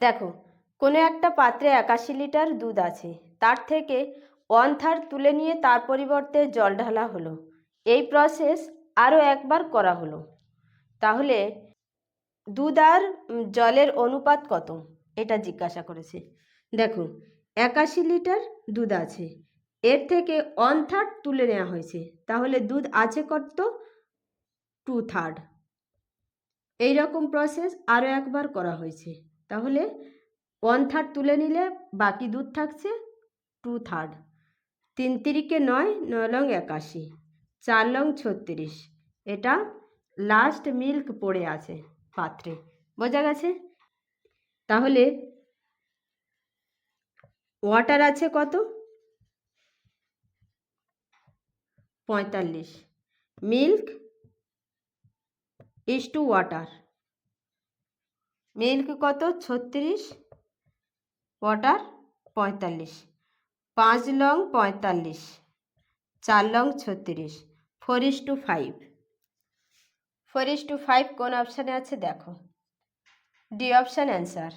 দেখো, কোনো একটা পাত্রে 81 লিটার দুধ আছে, তার থেকে 1/3 তুলে নিয়ে তার পরিবর্তে জল ঢালা হলো। এই প্রসেস আরও একবার করা হলো। তাহলে দুধ আর জলের অনুপাত কত, এটা জিজ্ঞাসা করেছে। দেখো, 81 লিটার দুধ আছে, এর থেকে 1/3 তুলে নেওয়া হয়েছে, তাহলে দুধ আছে কত? 2/3। এইরকম প্রসেস আরও একবার করা হয়েছে, তাহলে 1/3 তুলে নিলে বাকি দুধ থাকছে 2/3। 3 তিরিকে 9, 9 লং 81, 4 লং 36। এটা লাস্ট মিল্ক পড়ে আছে পাত্রে, বোঝা গেছে? তাহলে ওয়াটার আছে কত? 45। Milk is to water, milk কত? 36, ওয়াটার 45। 5 long 45, 4 long 36, 4:5। 4:5 কোন অপশানে আছে দেখো। D option answer.